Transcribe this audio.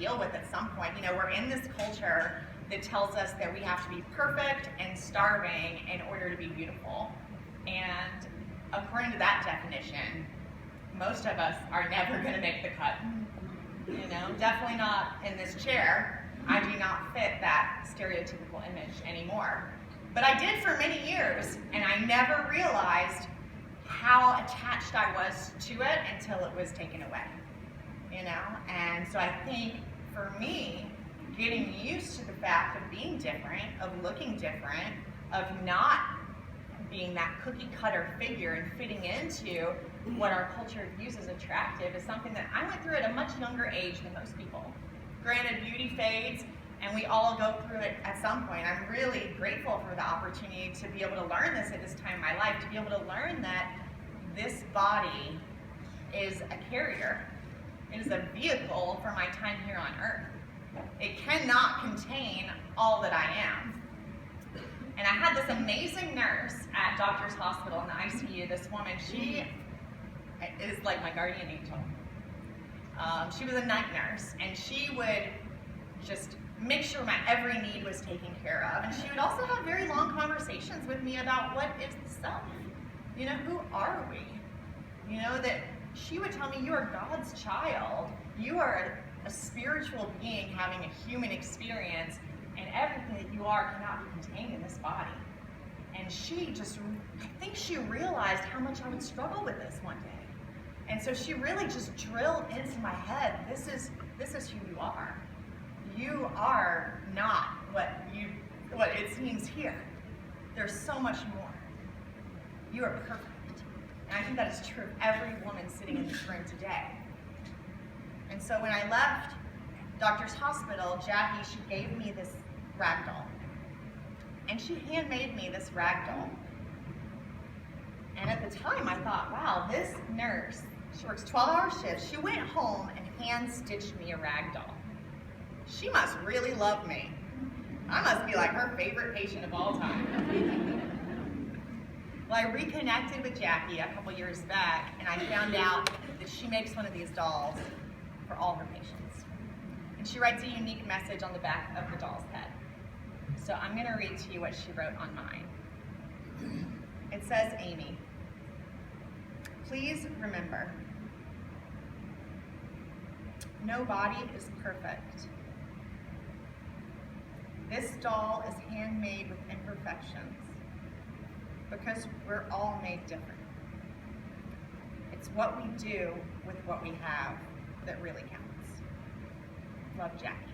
deal with at some point. We're in this culture that tells us that we have to be perfect and starving in order to be beautiful. And according to that definition, most of us are never going to make the cut. Definitely not in this chair. I do not fit that stereotypical image anymore. But I did for many years, and I never realized how attached I was to it until it was taken away. And so I think for me, getting used to the fact of being different, of looking different, of not being that cookie cutter figure and fitting into what our culture views as attractive is something that I went through at a much younger age than most people. Granted, beauty fades, and we all go through it at some point. I'm really grateful for the opportunity to be able to learn this at this time in my life, to be able to learn that this body is a carrier. It is a vehicle for my time here on earth. It cannot contain all that I am. And I had this amazing nurse at Doctor's Hospital in the ICU, this woman. She is like my guardian angel. She was a night nurse, and she would just make sure my every need was taken care of. And she would also have very long conversations with me about what is the self. Who are we? That she would tell me, you are God's child. You are a spiritual being having a human experience, and everything that you are cannot be contained in this body. And I think she realized how much I would struggle with this one day. And so she really just drilled into my head, this is who you are. You are not what it seems here. There's so much more. You are perfect. And I think that is true of every woman sitting in this room today. And so when I left Doctor's Hospital, Jackie, she gave me this rag doll. And she handmade me this rag doll. And at the time I thought, wow, this nurse, she works 12-hour shifts. She went home and hand-stitched me a rag doll. She must really love me. I must be like her favorite patient of all time. Well, I reconnected with Jackie a couple years back, and I found out that she makes one of these dolls for all her patients. And she writes a unique message on the back of the doll's head. So I'm going to read to you what she wrote on mine. It says, Aimee, please remember, no body is perfect. This doll is handmade with imperfections because we're all made different. It's what we do with what we have that really counts. Love, Jackie.